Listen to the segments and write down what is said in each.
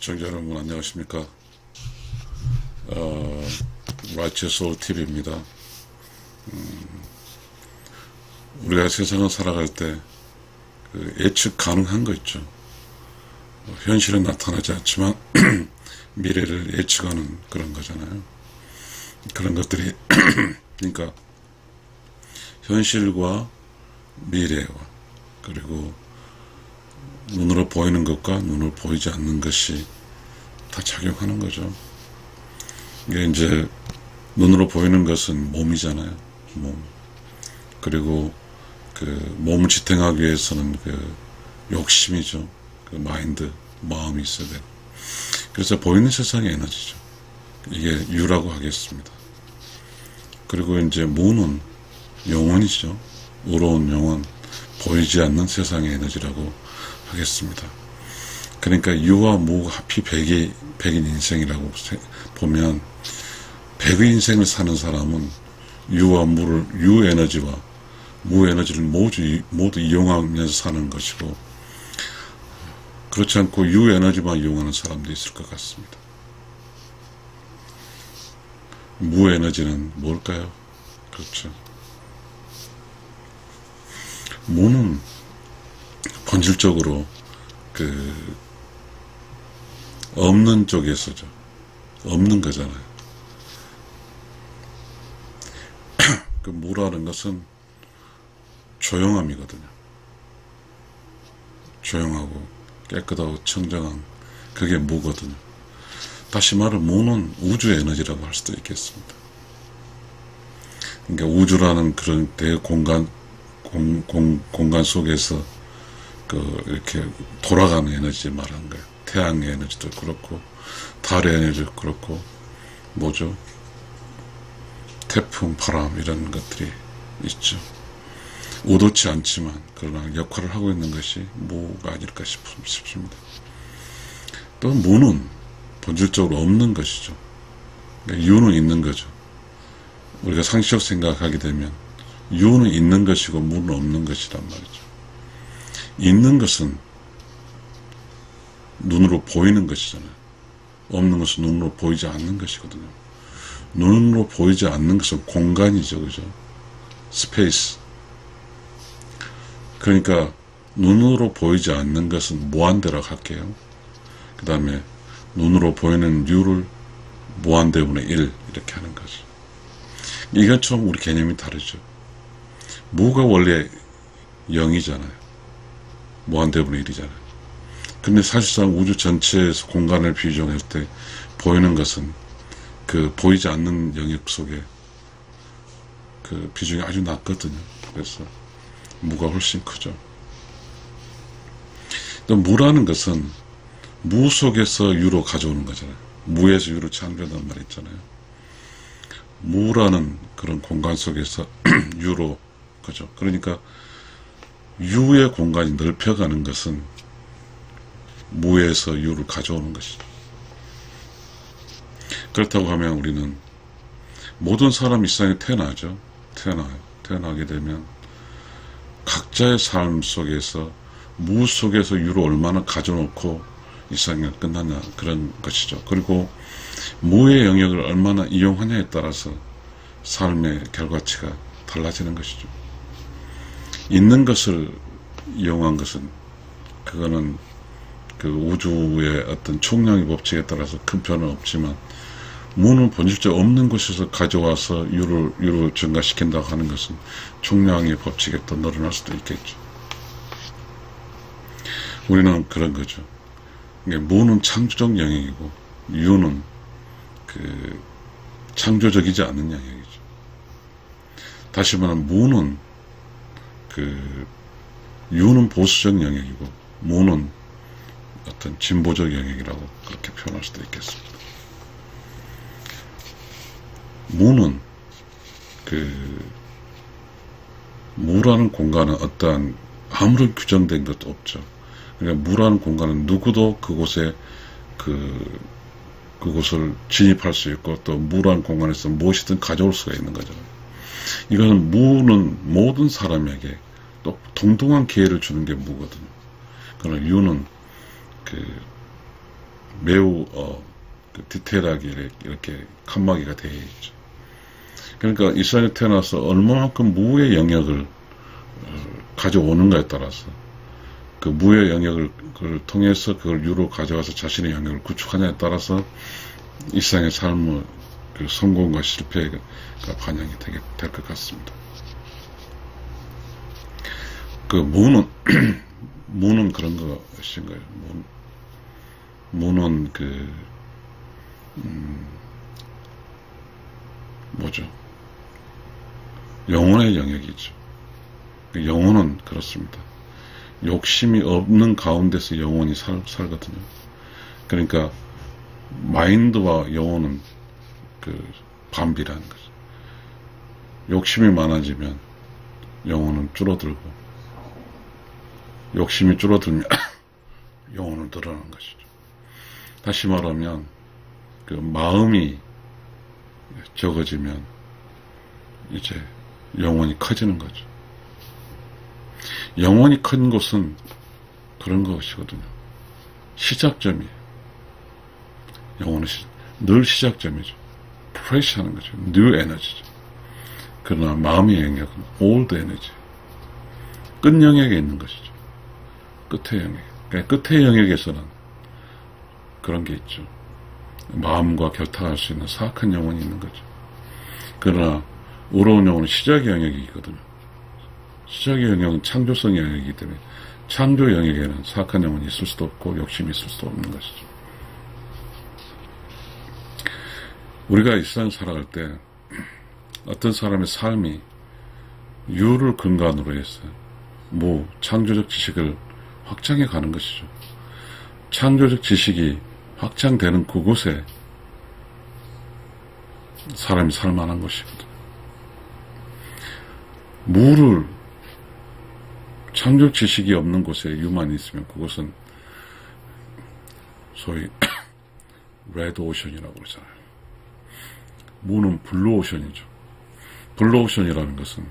시청자 여러분 안녕하십니까. 라이트 소울 TV입니다. 우리가 세상을 살아갈 때 예측 가능한 거 있죠. 현실은 나타나지 않지만 미래를 예측하는 그런 거잖아요. 그런 것들이 그러니까 현실과 미래와 그리고 눈으로 보이는 것과 눈으로 보이지 않는 것이 다 작용하는 거죠. 이게 이제 눈으로 보이는 것은 몸이잖아요. 몸. 그리고 그 몸을 지탱하기 위해서는 그 욕심이죠. 그 마인드, 마음이 있어야 돼요. 그래서 보이는 세상의 에너지죠. 이게 유라고 하겠습니다. 그리고 이제 무는 영혼이죠. 우러운 영혼, 보이지 않는 세상의 에너지라고 하겠습니다. 그러니까 유와 무가 합이 100인 인생이라고 보면 100의 인생을 사는 사람은 유와 무를, 유 에너지와 무 에너지를 모두 이용하면서 사는 것이고, 그렇지 않고 유 에너지만 이용하는 사람도 있을 것 같습니다. 무 에너지는 뭘까요? 그렇죠. 무는 본질적으로 없는 쪽에서죠. 없는 거잖아요. 그 무라는 것은 조용함이거든요. 조용하고 깨끗하고 청정한 그게 무거든요. 다시 말해 무는 우주의 에너지라고 할 수도 있겠습니다. 그러니까 우주라는 그런 대공간 공간 속에서 이렇게 돌아가는 에너지 말하는 거예요. 태양의 에너지도 그렇고 달의 에너지도 그렇고 뭐죠? 태풍, 바람 이런 것들이 있죠. 의도치 않지만 그러나 역할을 하고 있는 것이 무가 아닐까 싶습니다. 또 무는 본질적으로 없는 것이죠. 그러니까 유는 있는 거죠. 우리가 상식적 생각하게 되면 유는 있는 것이고 무는 없는 것이란 말이죠. 있는 것은 눈으로 보이는 것이잖아요. 없는 것은 눈으로 보이지 않는 것이거든요. 눈으로 보이지 않는 것은 공간이죠. 그죠? 스페이스. 그러니까 눈으로 보이지 않는 것은 무한대라고 할게요. 그 다음에 눈으로 보이는 유를 무한대분의 1 이렇게 하는 거죠. 이건 좀 우리 개념이 다르죠. 무가 원래 0이잖아요. 무한대분의 1이잖아요. 근데 사실상 우주 전체에서 공간을 비정할 때 보이는 것은 그 보이지 않는 영역 속에 그 비중이 아주 낮거든요. 그래서 무가 훨씬 크죠. 또 무라는 것은 무 속에서 유로 가져오는 거잖아요. 무에서 유로 창조한단 말 있잖아요. 무라는 그런 공간 속에서 유로 그죠. 그러니까 유의 공간이 넓혀가는 것은 무에서 유를 가져오는 것이죠. 그렇다고 하면 우리는 모든 사람이 이 세상에 태어나죠. 태어나게 되면 각자의 삶 속에서 무 속에서 유를 얼마나 가져놓고 이 세상이 끝나냐 그런 것이죠. 그리고 무의 영역을 얼마나 이용하냐에 따라서 삶의 결과치가 달라지는 것이죠. 있는 것을 이용한 것은 그거는 그 우주의 어떤 총량의 법칙에 따라서 큰 변화는 없지만 무는 본질적으로 없는 곳에서 가져와서 유를 증가시킨다고 하는 것은 총량의 법칙에 더 늘어날 수도 있겠죠. 우리는 그런 거죠. 그러니까 무는 창조적 영역이고 유는 그 창조적이지 않는 영역이죠. 다시 말하면 무는 유는 보수적 영역이고 무는 어떤 진보적 영역이라고 그렇게 표현할 수도 있겠습니다. 무는 무라는 공간은 어떠한 아무런 규정된 것도 없죠. 그러니까 무라는 공간은 누구도 그곳에 그곳을 진입할 수 있고 또 무라는 공간에서 무엇이든 가져올 수가 있는 거잖아요. 이거는 무는 모든 사람에게 또 동등한 기회를 주는 게 무거든요. 그러나 유는 매우 그 디테일하게 이렇게 칸막이가 되어 있죠. 그러니까 이 세상에 태어나서 얼마만큼 무의 영역을 가져오는가에 따라서 그 무의 영역을 통해서 그걸 유로 가져가서 자신의 영역을 구축하냐에 따라서 이 세상의 삶의 그 성공과 실패가 반영이 될 것 같습니다. 그 무는 무는 그런 것인 거예요. 무는 그 뭐죠? 영혼의 영역이죠. 영혼은 그렇습니다. 욕심이 없는 가운데서 영혼이 살거든요. 그러니까 마인드와 영혼은 그 반비라는 거죠. 욕심이 많아지면 영혼은 줄어들고, 욕심이 줄어들면 영혼은 늘어나는 것이죠. 다시 말하면 그 마음이 적어지면 이제 영혼이 커지는 거죠. 영혼이 큰 곳은 그런 것이거든요. 시작점이에요. 영혼은 늘 시작점이죠. 프레시 하는 거죠. 뉴 에너지죠. 그러나 마음의 영역은 올드 에너지. 끝 영역에 있는 것이죠. 끝의 영역. 그러니까 끝의 영역에서는 그런 게 있죠. 마음과 결탁할 수 있는 사악한 영혼이 있는 거죠. 그러나 의로운 영혼은 시작의 영역이 있거든요. 시작의 영역은 창조성의 영역이기 때문에 창조 영역에는 사악한 영혼이 있을 수도 없고 욕심이 있을 수도 없는 것이죠. 우리가 이 세상 살아갈 때 어떤 사람의 삶이 유를 근간으로 해서 창조적 지식을 확장해 가는 것이죠. 창조적 지식이 확장되는 그곳에 사람이 살만한 것이거든요. 창조적 지식이 없는 곳에 유만 있으면 그곳은 소위 레드 오션이라고 그러잖아요. 무는 블루 오션이죠. 블루 오션이라는 것은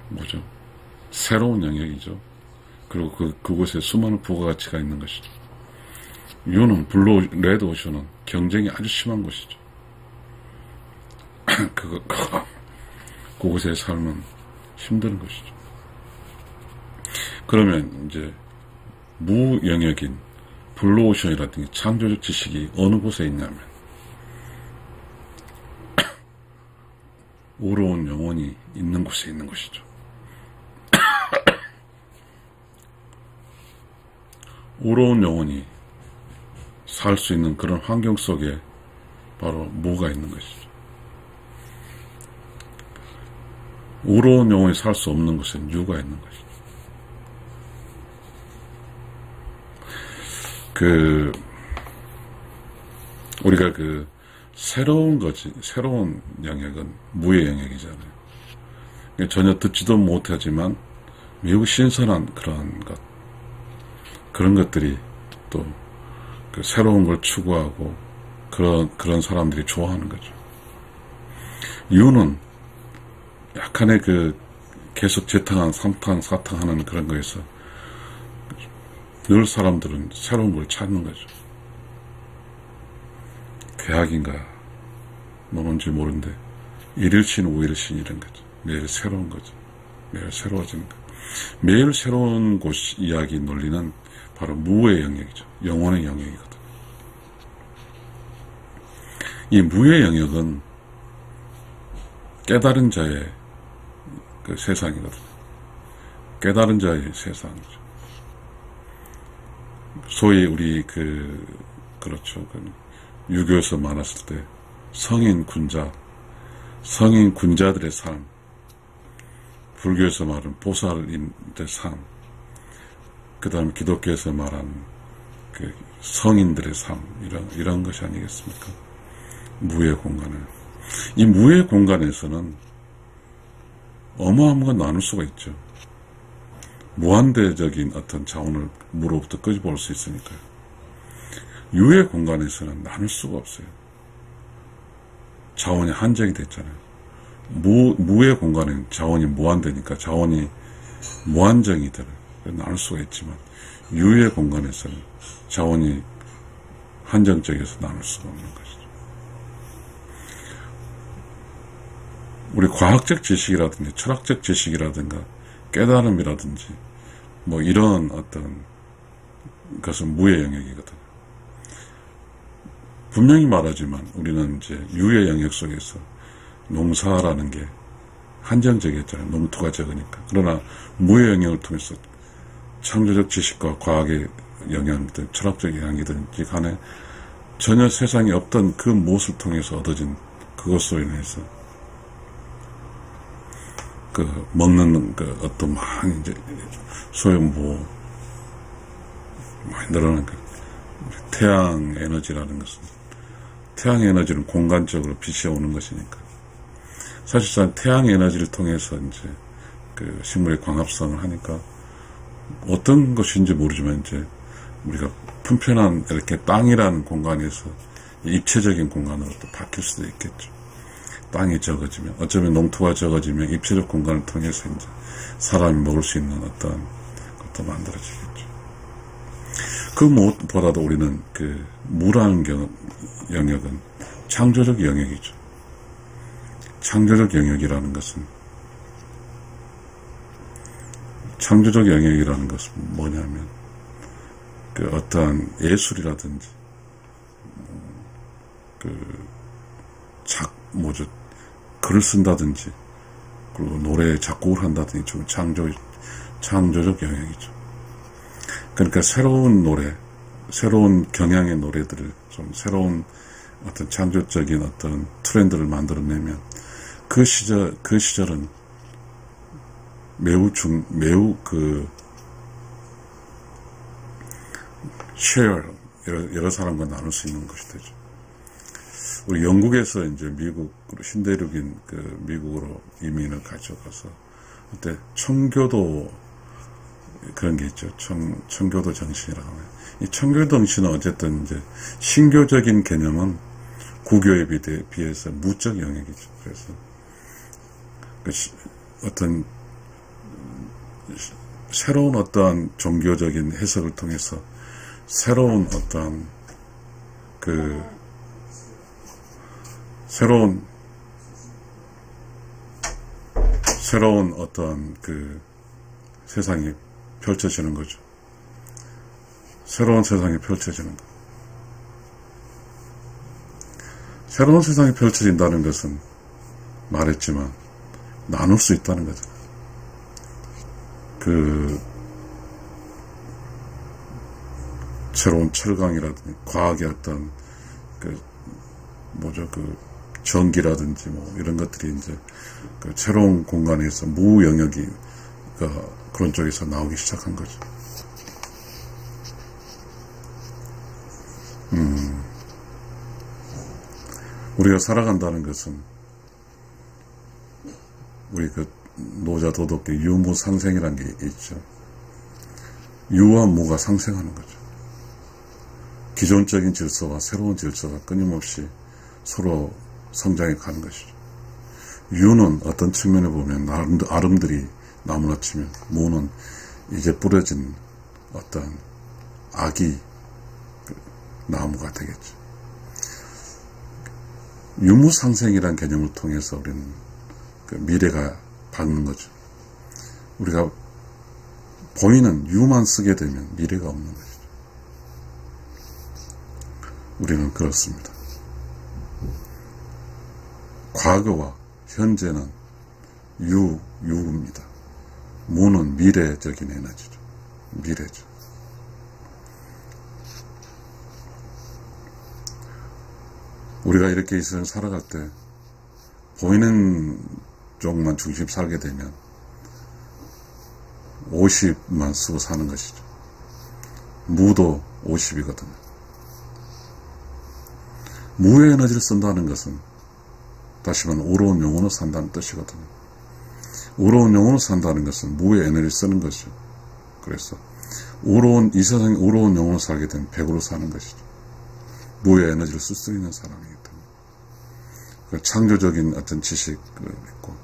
뭐죠? 새로운 영역이죠. 그리고 그곳에 수많은 부가가치가 있는 것이죠. 유는 레드 오션은 경쟁이 아주 심한 곳이죠. 그곳의 삶은 힘든 것이죠. 그러면 이제 무 영역인 블루 오션이라든지 창조적 지식이 어느 곳에 있냐면 의로운 영혼이 있는 곳에 있는 것이죠. 의로운 영혼이 살 수 있는 그런 환경 속에 바로 무가 있는 것이죠. 의로운 영혼이 살 수 없는 곳엔 유가 있는 것이죠. 우리가 새로운 영역은 무의 영역이잖아요. 전혀 듣지도 못하지만 매우 신선한 그런 것들이 또 새로운 걸 추구하고 그런 사람들이 좋아하는 거죠. 유는 약간의 계속 재탕한 사탕하는 그런 거에서 늘 사람들은 새로운 걸 찾는 거죠. 계약인가 뭔지 모르는데 일일신 오일신 이런 거죠. 매일 새로운 거죠. 매일 새로워지는 거. 매일 새로운 곳 이야기 논리는 바로 무의 영역이죠. 영혼의 영역이거든요. 이 무의 영역은 깨달은 자의 세상이거든요. 깨달은 자의 세상이죠. 소위 우리 그렇죠. 유교에서 말했을 때 성인 군자들의 삶, 불교에서 말하는 보살인들의 삶, 그 다음에 기독교에서 말하는 성인들의 삶, 이런 것이 아니겠습니까? 무의 공간은. 이 무의 공간에서는 어마어마한 건 나눌 수가 있죠. 무한대적인 어떤 자원을 무로부터 끄집어올 수 있으니까요. 유의 공간에서는 나눌 수가 없어요. 자원이 한정이 됐잖아요. 무의 공간에는 자원이 무한대니까 자원이 무한정이 들어요. 나눌 수가 있지만 유의 공간에서는 자원이 한정적에서 나눌 수가 없는 것이죠. 우리 과학적 지식이라든지 철학적 지식이라든가 깨달음이라든지 뭐 이런 어떤 것은 무의 영역이거든. 분명히 말하지만 우리는 이제 유의 영역 속에서 농사라는 게 한정적이었잖아요. 농토가 적으니까. 그러나 무의 영역을 통해서 창조적 지식과 과학의 영향이든 철학적 영향이든지 간에 전혀 세상에 없던 그 무엇을 통해서 얻어진 그것으로 인해서 그 먹는 그 어떤 막 이제 소형 많이 늘어나는 그 태양 에너지라는 것은 태양 에너지는 공간적으로 빛이 오는 것이니까 사실상 태양 에너지를 통해서 이제 그 식물의 광합성을 하니까 어떤 것인지 모르지만 이제 우리가 편편한 이렇게 땅이라는 공간에서 입체적인 공간으로 또 바뀔 수도 있겠죠. 땅이 적어지면 어쩌면 농토가 적어지면 입체적 공간을 통해서 이제 사람이 먹을 수 있는 어떤 것도 만들어지겠죠. 그 무엇보다도 우리는 그 무라는 영역은 창조적 영역이죠. 창조적 영역이라는 것은 뭐냐면 그 어떠한 예술이라든지 글을 쓴다든지 그리고 노래에 작곡을 한다든지 좀 창조적 영역이죠. 그러니까 새로운 노래, 새로운 경향의 노래들을 좀 새로운 어떤 창조적인 어떤 트렌드를 만들어내면 그 시절은 매우 share, 여러 사람과 나눌 수 있는 것이 되죠. 우리 영국에서 이제 미국으로, 신대륙인 그 미국으로 이민을 가져가서, 그때 청교도, 그런 게 있죠. 청교도 정신이라고 하면. 이 청교도 정신은 어쨌든 이제 신교적인 개념은 구교에 비해서 무적 영역이죠. 그래서, 어떤, 새로운 어떠한 종교적인 해석을 통해서 새로운 어떤 새로운 어떤 세상이 펼쳐지는 거죠. 새로운 세상이 펼쳐지는 거. 새로운 세상이 펼쳐진다는 것은 말했지만 나눌 수 있다는 거죠. 새로운 철강이라든지 과학의 어떤 전기라든지 뭐 이런 것들이 이제 새로운 공간에서 무 영역이 그런 쪽에서 나오기 시작한 거죠. 우리가 살아간다는 것은 우리 노자 도덕의 유무상생이라는 게 있죠. 유와 무가 상생하는 거죠. 기존적인 질서와 새로운 질서가 끊임없이 서로 성장해 가는 것이죠. 유는 어떤 측면에 보면 아름들이 나무나 치면, 무는 이제 뿌려진 어떤 아기 나무가 되겠죠. 유무상생이라는 개념을 통해서 우리는 미래가 밝는 거죠. 우리가 보이는 유만 쓰게 되면 미래가 없는 것이죠. 우리는 그렇습니다. 과거와 현재는 유입니다. 무는 미래적인 에너지죠. 미래죠. 우리가 이렇게 이 세상을 살아갈 때 보이는 쪽만 중심 살게 되면 50만 쓰고 사는 것이죠. 무도 50이거든요. 무의 에너지를 쓴다는 것은 다시 말하면 의로운 영혼으로 산다는 뜻이거든요. 의로운 영혼으로 산다는 것은 무의 에너지를 쓰는 것이죠. 그래서 이 세상에 의로운 영혼으로 살게 되면 100으로 사는 것이죠. 무의 에너지를 쓸 수 있는 사람이기 때문에. 창조적인 어떤 지식을 있고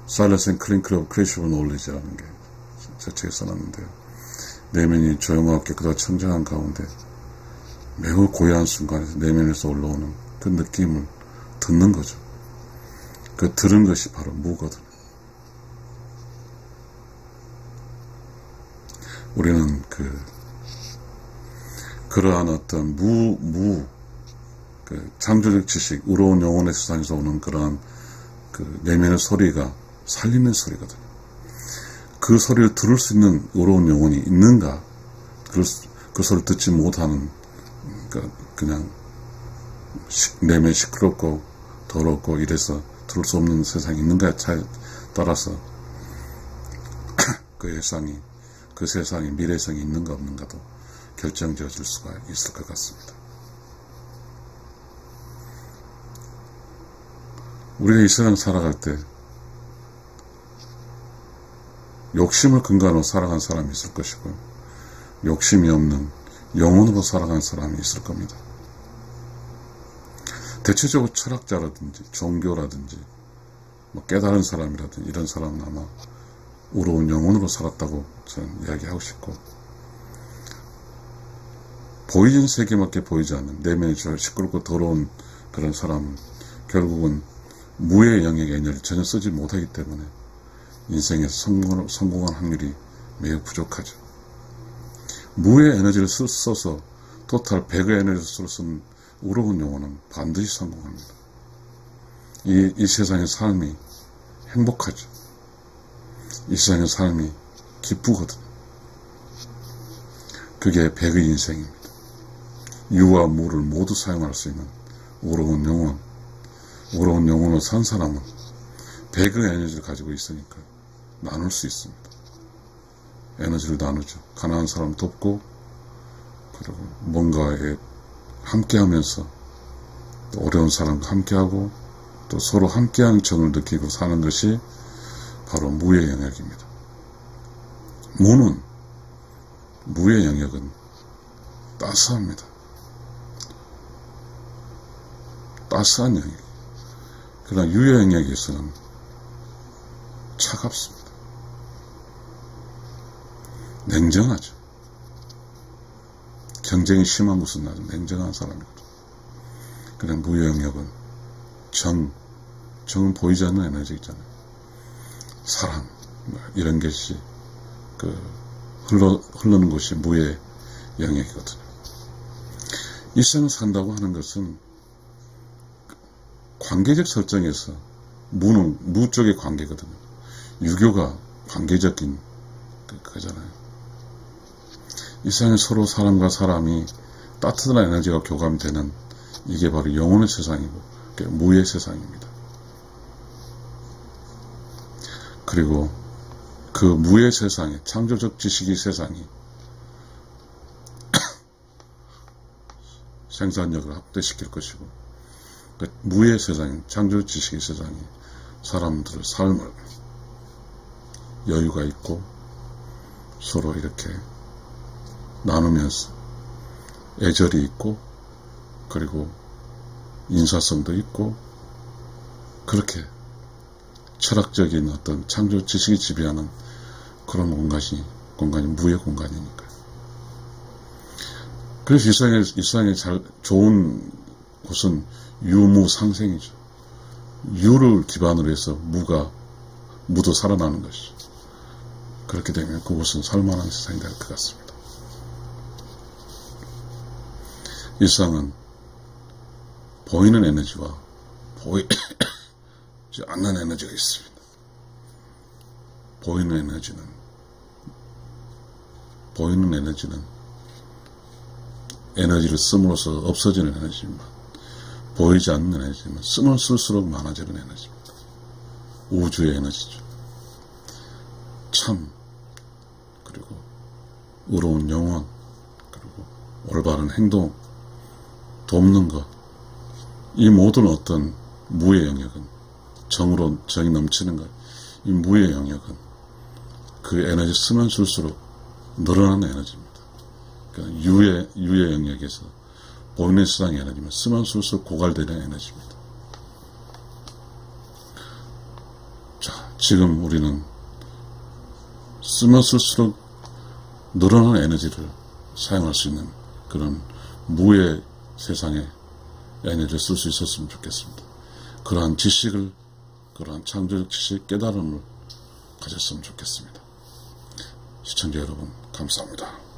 Silence and Creative Knowledge라는 게 제 책에 써놨는데요. 내면이 조용하고 깨끗하고 청정한 가운데 매우 고요한 순간에서 내면에서 올라오는 그 느낌을 듣는 거죠. 그 들은 것이 바로 무거든요. 우리는 그러한 어떤 창조적 지식, 의로운 영혼의 세상에서 오는 그러한 내면의 소리가 살리는 소리거든요. 그 소리를 들을 수 있는 의로운 영혼이 있는가? 그 소리를 듣지 못하는, 그냥 내면이 시끄럽고 더럽고 이래서 들을 수 없는 세상이 있는가에 따라서 그 세상에 미래성이 있는가 없는가도 결정지어질 수가 있을 것 같습니다. 우리가 이 세상 살아갈 때 욕심을 근간으로 살아간 사람이 있을 것이고, 욕심이 없는 영혼으로 살아간 사람이 있을 겁니다. 대체적으로 철학자라든지 종교라든지 깨달은 사람이라든지 이런 사람은 아마 의로운 영혼으로 살았다고 저는 이야기하고 싶고, 보이는 세계밖에 보이지 않는 내면이 시끄럽고 더러운 그런 사람은 결국은 무의 영역의 에너지를 전혀 쓰지 못하기 때문에 인생에서 성공할 확률이 매우 부족하죠. 무의 에너지를 써서 토탈 100의 에너지를 쓰는 의로운 영혼은 반드시 성공합니다. 이 세상의 삶이 행복하죠. 이 세상의 삶이 기쁘거든요. 그게 100의 인생입니다. 유와 무를 모두 사용할 수 있는 의로운 영혼으로 산 사람은 100의 에너지를 가지고 있으니까 나눌 수 있습니다. 에너지를 나누죠. 가난한 사람 돕고, 그리고 뭔가에 함께하면서 또 어려운 사람과 함께하고 또 서로 함께하는 정을 느끼고 사는 것이 바로 무의 영역입니다. 무의 영역은 따스합니다. 따스한 영역. 그러나 유의 영역에서는 차갑습니다. 냉정하죠. 경쟁이 심한 곳은 아주 냉정한 사람이거든요. 그래 무의 영역은 정은 보이지 않는 에너지 있잖아요. 사랑 이런 것이 흐르는 곳이 무의 영역이거든요. 이 세상을 산다고 하는 것은 관계적 설정에서 무 쪽의 관계거든요. 유교가 관계적인 그거잖아요. 이 세상에 서로 사람과 사람이 따뜻한 에너지가 교감되는 이게 바로 영혼의 세상이고 무의 세상입니다. 그리고 그 무의 세상에 창조적 지식의 세상이 생산력을 확대시킬 것이고, 무의 세상인 창조적 지식의 세상이 사람들의 삶을 여유가 있고 서로 이렇게 나누면서 애절이 있고 그리고 인사성도 있고 그렇게 철학적인 어떤 창조 지식이 지배하는 그런 공간이 무의 공간이니까요. 그래서 이 세상에 좋은 곳은 유무상생이죠. 유를 기반으로 해서 무도 살아나는 것이죠. 그렇게 되면 그곳은 살만한 세상이 될 것 같습니다. 이 세상은 보이는 에너지와 보이지 않는 에너지가 있습니다. 보이는 에너지는 에너지를 씀으로써 없어지는 에너지입니다. 보이지 않는 에너지는 쓰면 쓸수록 많아지는 에너지입니다. 우주의 에너지죠. 참, 그리고 의로운 영혼, 그리고 올바른 행동, 돕는 것, 이 모든 어떤 무의 영역은 정이 넘치는 것, 이 무의 영역은 그 에너지 쓰면 쓸수록 늘어나는 에너지입니다. 그러니까 유의 영역에서 보이는 세상의 에너지면 쓰면 쓸수록 고갈되는 에너지입니다. 자, 지금 우리는 쓰면 쓸수록 늘어나는 에너지를 사용할 수 있는 그런 무의 세상에 에너지를 쓸 수 있었으면 좋겠습니다. 그러한 지식을, 그러한 창조적 지식, 깨달음을 가졌으면 좋겠습니다. 시청자 여러분, 감사합니다.